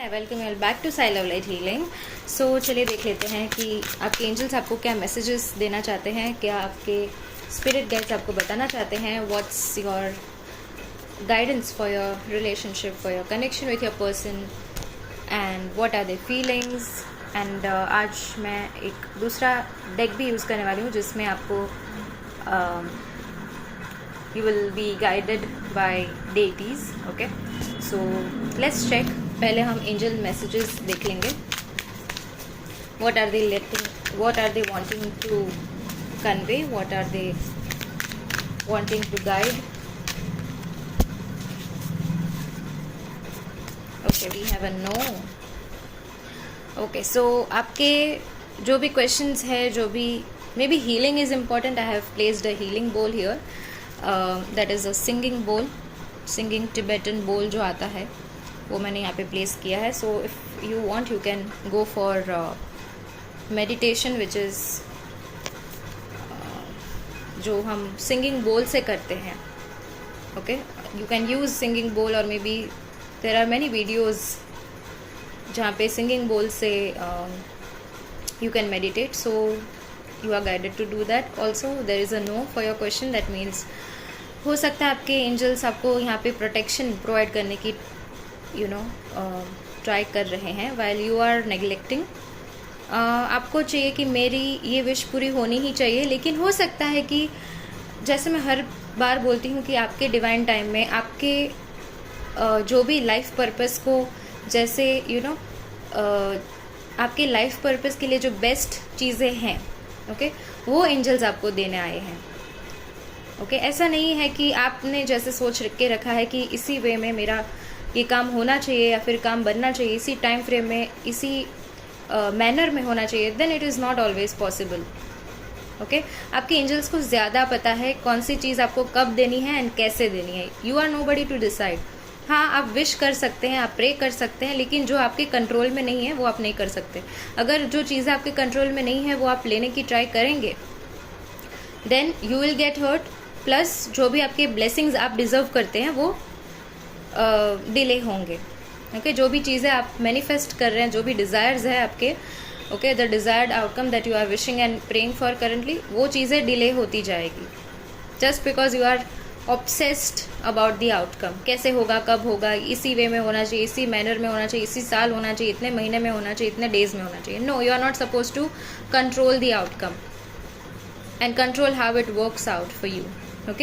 Hi, welcome well back to Sai love light healing. So चलिए देख लेते हैं कि आपके एंजल्स आपको क्या मैसेजेस देना चाहते हैं, क्या आपके स्पिरिट गाइड्स आपको बताना चाहते हैं, what's your guidance for your relationship, for your connection with your person and what are they feelings. And आज मैं एक दूसरा डेक भी यूज़ करने वाली हूँ जिसमें आपको you will be guided by deities. Okay, so let's check. पहले हम एंजल मैसेजेस देख लेंगे. What are they wanting to convey? What are they wanting to guide? Okay, we have a no. Okay, so आपके जो भी questions है, जो भी maybe healing is important. I have placed a healing bowl here. That is a singing Tibetan बोल जो आता है वो मैंने यहाँ पे प्लेस किया है. So if you want you can go for meditation which is जो हम सिंगिंग बोल से करते हैं. Okay, you can use singing bowl और maybe there are many videos जहाँ पे सिंगिंग बोल से you can meditate. So you are guided to do that. Also there is a no for your question. That means हो सकता है आपके angels आपको यहाँ पे प्रोटेक्शन प्रोवाइड करने की ट्राई कर रहे हैं while you are neglecting. आपको चाहिए कि मेरी ये विश पूरी होनी ही चाहिए, लेकिन हो सकता है कि जैसे मैं हर बार बोलती हूँ कि आपके डिवाइन टाइम में आपके जो भी लाइफ पर्पस को जैसे आपके लाइफ पर्पस के लिए जो बेस्ट चीज़ें हैं वो एंजल्स आपको देने आए हैं. ऐसा नहीं है कि आपने जैसे सोच के रखा है कि इसी वे में मेरा ये काम होना चाहिए या फिर काम बनना चाहिए, इसी टाइम फ्रेम में, इसी मैनर में होना चाहिए. Then it is not always possible. आपके एंजल्स को ज़्यादा पता है कौन सी चीज़ आपको कब देनी है एंड कैसे देनी है. You are nobody to decide. हाँ, आप विश कर सकते हैं, आप प्रे कर सकते हैं, लेकिन जो आपके कंट्रोल में नहीं है वो आप नहीं कर सकते. अगर जो चीज़ें आपके कंट्रोल में नहीं है वो आप लेने की ट्राई करेंगे then you will get hurt. Plus जो भी आपके ब्लेसिंग्स आप डिजर्व करते हैं वो डिले होंगे. जो भी चीज़ें आप मैनिफेस्ट कर रहे हैं, जो भी डिज़ायर्स है आपके, the desired outcome that you are wishing and praying for currently, वो चीज़ें डिले होती जाएगी just because you are obsessed about the outcome. कैसे होगा, कब होगा, इसी वे में होना चाहिए, इसी मैनर में होना चाहिए, इसी साल होना चाहिए, इतने महीने में होना चाहिए, इतने डेज में होना चाहिए. No, you are not suppose to control the outcome and control how it works out for you.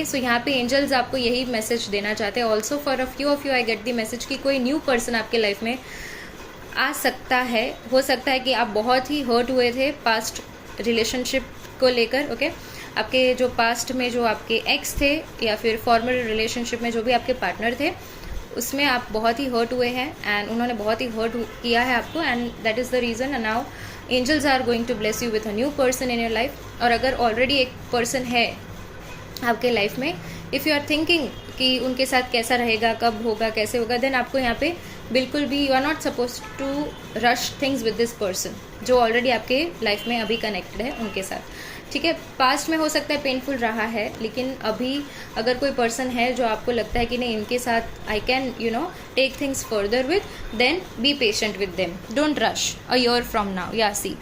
So यहाँ पे एंजल्स आपको यही मैसेज देना चाहते हैं. Also for a few of you I get the message कि कोई न्यू पर्सन आपके लाइफ में आ सकता है. हो सकता है कि आप बहुत ही हर्ट हुए थे पास्ट रिलेशनशिप को लेकर. आपके जो पास्ट में जो आपके एक्स थे या फिर फॉर्मल रिलेशनशिप में जो भी आपके पार्टनर थे उसमें आप बहुत ही हर्ट हुए हैं एंड उन्होंने बहुत ही हर्ट किया है आपको, and that is the reason. And now angels are going to bless you with a new person in your life. और अगर ऑलरेडी एक पर्सन है आपके लाइफ में, इफ़ यू आर थिंकिंग कि उनके साथ कैसा रहेगा, कब होगा, कैसे होगा, देन आपको यहाँ पे बिल्कुल भी you are not suppose to rush things with this person जो ऑलरेडी आपके लाइफ में अभी कनेक्टेड है उनके साथ. ठीक है, पास्ट में हो सकता है पेनफुल रहा है, लेकिन अभी अगर कोई पर्सन है जो आपको लगता है कि नहीं इनके साथ I can take things further with, then be patient with them. Don't rush a year from now. या सी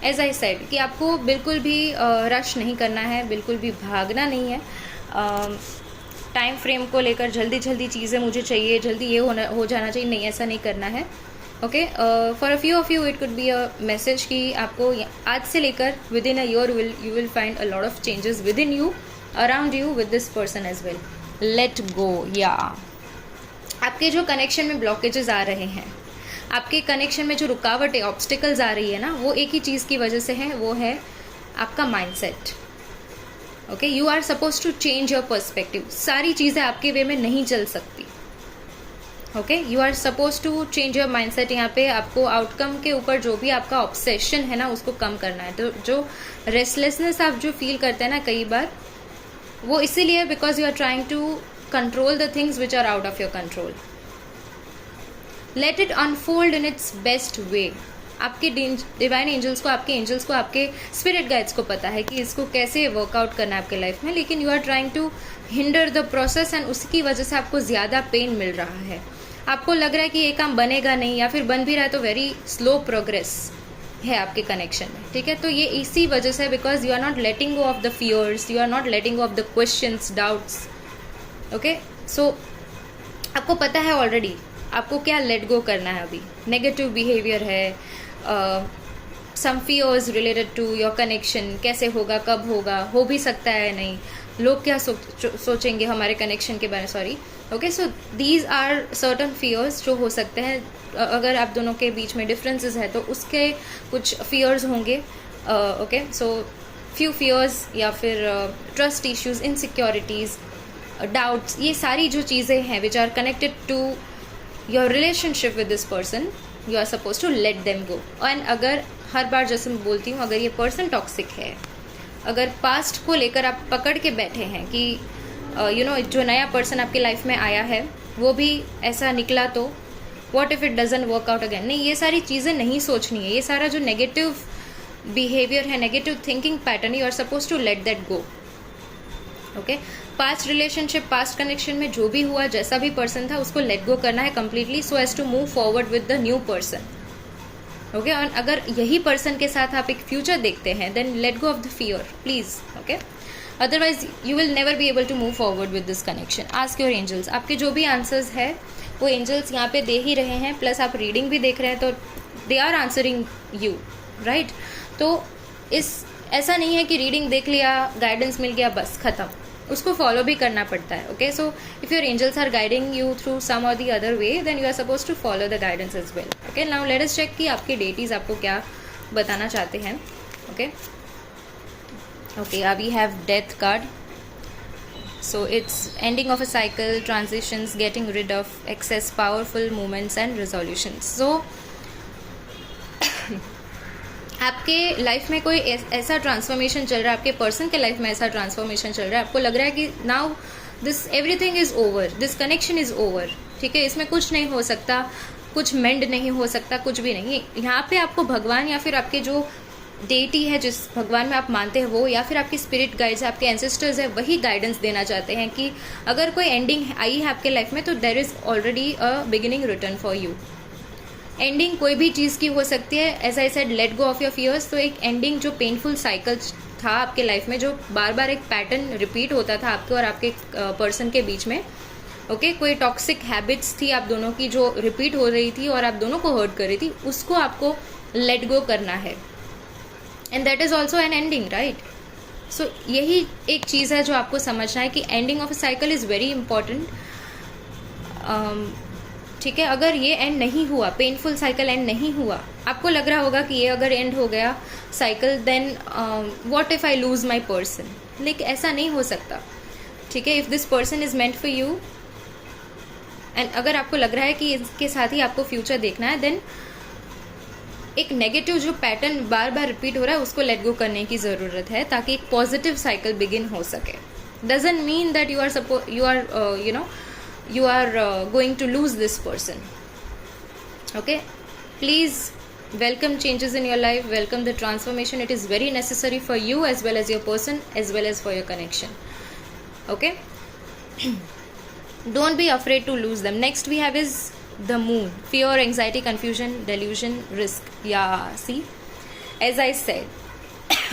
एज आई सेड कि आपको बिल्कुल भी रश नहीं करना है, बिल्कुल भी भागना नहीं है. टाइम फ्रेम को लेकर जल्दी जल्दी चीज़ें मुझे चाहिए, जल्दी ये हो जाना चाहिए, नहीं, ऐसा नहीं करना है. For a few of you it could be a message कि आपको आज से लेकर within a year you will find a lot of changes within you, around you, with this person as well. Let go. या आपके जो connection में blockages आ रहे हैं, आपके कनेक्शन में जो रुकावटें, ऑब्स्टिकल्स आ रही है ना, वो एक ही चीज़ की वजह से है, वो है आपका mindset. You are suppose to change your perspective. सारी चीज़ें आपके वे में नहीं चल सकती. You are suppose to change your mindset. यहाँ पे आपको आउटकम के ऊपर जो भी आपका ऑब्सेशन है ना उसको कम करना है. तो जो रेस्टलेसनेस आप जो फील करते हैं ना कई बार, वो इसीलिए because you are trying to control the things which are out of your control. Let it unfold in its best way. आपके डिवाइन एंजल्स को, आपके एंजल्स को, आपके स्पिरिट गाइड्स को पता है कि इसको कैसे वर्कआउट करना है आपके लाइफ में, लेकिन you are trying to hinder the process and उसकी वजह से आपको ज़्यादा पेन मिल रहा है. आपको लग रहा है कि ये काम बनेगा नहीं, या फिर बन भी रहा है तो वेरी स्लो प्रोग्रेस है आपके कनेक्शन में, ठीक है। तो ये इसी वजह से, because you are not letting go of the fears, you are not letting go of the questions, doubts, okay. So आपको पता है ऑलरेडी आपको क्या लेट गो करना है। अभी नेगेटिव बिहेवियर है, some fears related to your connection, कैसे होगा, कब होगा, हो भी सकता है नहीं, लोग क्या सोचेंगे हमारे कनेक्शन के बारे में, sorry, okay. So these are certain fears जो हो सकते हैं। अगर आप दोनों के बीच में डिफरेंसेस है तो उसके कुछ फियर्स होंगे, ओके। सो फ्यू फियर्स, या फिर ट्रस्ट इश्यूज, इनसिक्योरिटीज, डाउट्स, ये सारी जो चीज़ें हैं which are connected to your relationship with this person, you are suppose to let them go. And अगर हर बार जैसे मैं बोलती हूँ, अगर ये पर्सन टॉक्सिक है, अगर पास्ट को लेकर आप पकड़ के बैठे हैं कि यू नो जो नया पर्सन आपकी लाइफ में आया है वो भी ऐसा निकला तो what if it doesn't work out again, नहीं, ये सारी चीज़ें नहीं सोचनी है। ये सारा जो नेगेटिव बिहेवियर है, negative thinking pattern, you are suppose to let that go, okay. Past relationship, past connection में जो भी हुआ, जैसा भी पर्सन था, उसको लेट गो करना है completely, so as to move forward with the new person, okay. और अगर यही पर्सन के साथ आप एक फ्यूचर देखते हैं, then let go of the fear please, okay. Otherwise you will never be able to move forward with this connection. Ask your angels, आपके जो भी आंसर्स है वो एंजल्स यहाँ पे दे ही रहे हैं, प्लस आप रीडिंग भी देख रहे हैं तो they are answering you, right. तो ऐसा नहीं है कि रीडिंग देख लिया, गाइडेंस मिल गया, बस खत्म, उसको फॉलो भी करना पड़ता है, okay. So if your angels are guiding you through some or the other way, then you are suppose to follow the guidance as well, okay. Now let us check कि आपके डेटीज आपको क्या बताना चाहते हैं, okay. Okay, we have death card, so it's ending of a cycle, transitions, getting rid of excess powerful movements and resolutions. So आपके life में कोई ऐसा ट्रांसफॉर्मेशन चल रहा है, आपके पर्सन के लाइफ में ऐसा ट्रांसफॉर्मेशन चल रहा है, आपको लग रहा है कि now this everything is over, this connection is over, ठीक है, इसमें कुछ नहीं हो सकता, कुछ मेंड नहीं हो सकता, कुछ भी नहीं। यहाँ पे आपको भगवान या फिर आपके जो डेटी है, जिस भगवान में आप मानते हैं वो, या फिर आपकी स्पिरिट गाइड्स है, आपके एंसेस्टर्स है, वही गाइडेंस देना चाहते हैं कि अगर कोई एंडिंग आई है आपके लाइफ में तो there is already a beginning return for you. Ending कोई भी चीज़ की हो सकती है, as I said, let go of your fears. तो एक एंडिंग जो पेनफुल साइकिल था आपके लाइफ में, जो बार बार एक पैटर्न रिपीट होता था आपके और आपके पर्सन के बीच में, ओके, कोई टॉक्सिक हैबिट्स थी आप दोनों की जो रिपीट हो रही थी और आप दोनों को हर्ट कर रही थी, उसको आपको लेट गो करना है, and that is also an ending, right. So यही एक चीज़ है जो आपको समझना है कि ending of a cycle is very important, ठीक है। अगर ये एंड नहीं हुआ, पेनफुल साइकिल एंड नहीं हुआ, आपको लग रहा होगा कि ये अगर एंड हो गया cycle, then what if I lose my person, लेकिन ऐसा नहीं हो सकता, ठीक है। If this person is meant for you, and अगर आपको लग रहा है कि इसके साथ ही आपको फ्यूचर देखना है, देन एक नेगेटिव जो पैटर्न बार बार रिपीट हो रहा है उसको लेट गो करने की ज़रूरत है, ताकि एक पॉजिटिव साइकिल बिगिन हो सके। Doesn't mean that you are going to lose this person, okay. Please welcome changes in your life, welcome the transformation. It is very necessary for you as well as your person, as well as for your connection, okay. Don't be afraid to lose them. Next we have is the moon. Fear, anxiety, confusion, delusion, risk. Yeah, see, as I said,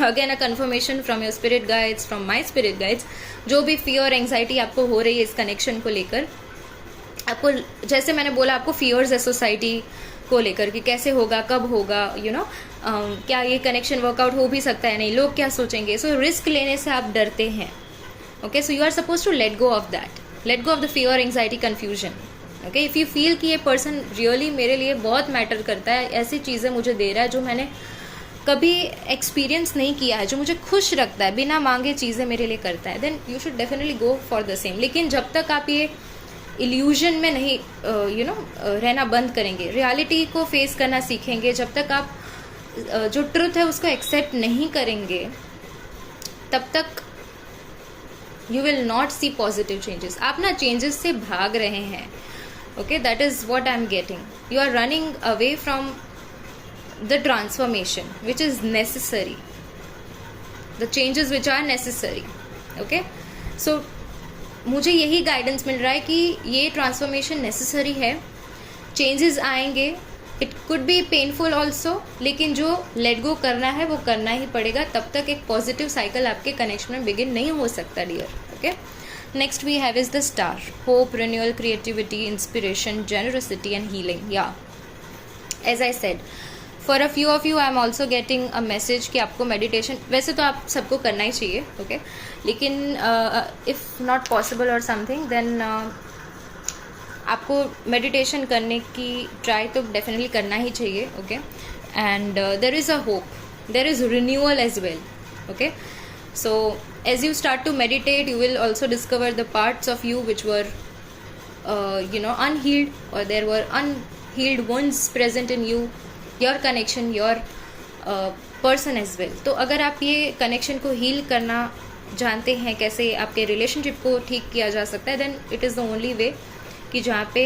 again a confirmation from your spirit guides, from my spirit guides, जो भी fear, anxiety आपको हो रही है इस connection को लेकर, आपको जैसे मैंने बोला, आपको फियर्स है सोसाइटी को लेकर कि कैसे होगा, कब होगा, यू नो, क्या ये कनेक्शन वर्कआउट हो भी सकता है, नहीं, लोग क्या सोचेंगे। सो रिस्क लेने से आप डरते हैं, okay. So you are suppose to let go of that, let go of the fear, anxiety, confusion, okay. If you feel कि ये पर्सन रियली मेरे लिए बहुत मैटर करता है, ऐसी चीज़ें मुझे दे रहा है जो मैंने कभी एक्सपीरियंस नहीं किया है, जो मुझे खुश रखता है, बिना मांगे चीज़ें मेरे लिए करता है, then you should definitely go for the same. लेकिन जब तक आप ये इल्यूजन में नहीं रहना बंद करेंगे, रियलिटी को फेस करना सीखेंगे, जब तक आप जो ट्रुथ है उसको एक्सेप्ट नहीं करेंगे, तब तक you will not see positive changes. आप ना चेंजेस से भाग रहे हैं, okay, that is what I am getting. You are running away from the transformation which is necessary, the changes which are necessary, okay. So मुझे यही guidance मिल रहा है कि ये ट्रांसफॉर्मेशन नेसेसरी है, चेंजेस आएंगे, it could be painful also, लेकिन जो लेट गो करना है वो करना ही पड़ेगा, तब तक एक पॉजिटिव साइकिल आपके कनेक्शन में बिगिन नहीं हो सकता dear. Okay, next we have is the star. Hope, renewal, creativity, inspiration, generosity and healing. या as I said, for a few of you I am also getting a message कि आपको meditation, वैसे तो आप सबको करना ही चाहिए, ओके, लेकिन इफ़ नॉट पॉसिबल और समथिंग देन आपको मेडिटेशन करने की ट्राई तो डेफिनेटली करना ही चाहिए. Okay, and there is a hope, there is renewal as well. Okay, so as you start to meditate, you will also discover the parts of you which were unhealed, or there were unhealed wounds present in you, your connection, your person as well. तो अगर आप ये connection को heal करना जानते हैं, कैसे आपके रिलेशनशिप को ठीक किया जा सकता है, then it is the only way कि जहाँ पे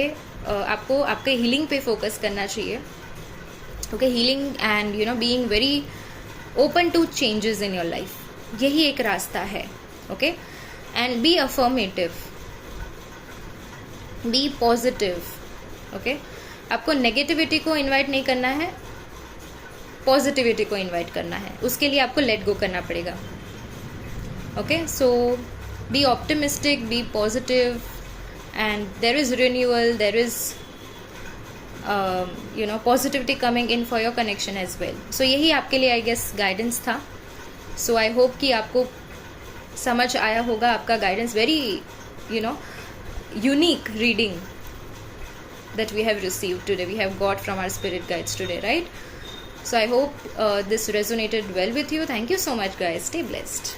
आपको आपके हीलिंग पे फोकस करना चाहिए. Okay, healing and being very open to changes in your life, यही एक रास्ता है. Okay, and be affirmative, be positive. Okay, आपको नेगेटिविटी को इनवाइट नहीं करना है, पॉजिटिविटी को इनवाइट करना है. उसके लिए आपको लेट गो करना पड़ेगा. Okay, so be optimistic, be positive, and there is renewal, there is positivity coming in for your connection as well. So यही आपके लिए आई गेस गाइडेंस था. सो आई होप कि आपको समझ आया होगा. आपका guidance very unique reading that we have received today, we have got from our spirit guides today, right? So I hope this resonated well with you. Thank you so much guys. Stay blessed.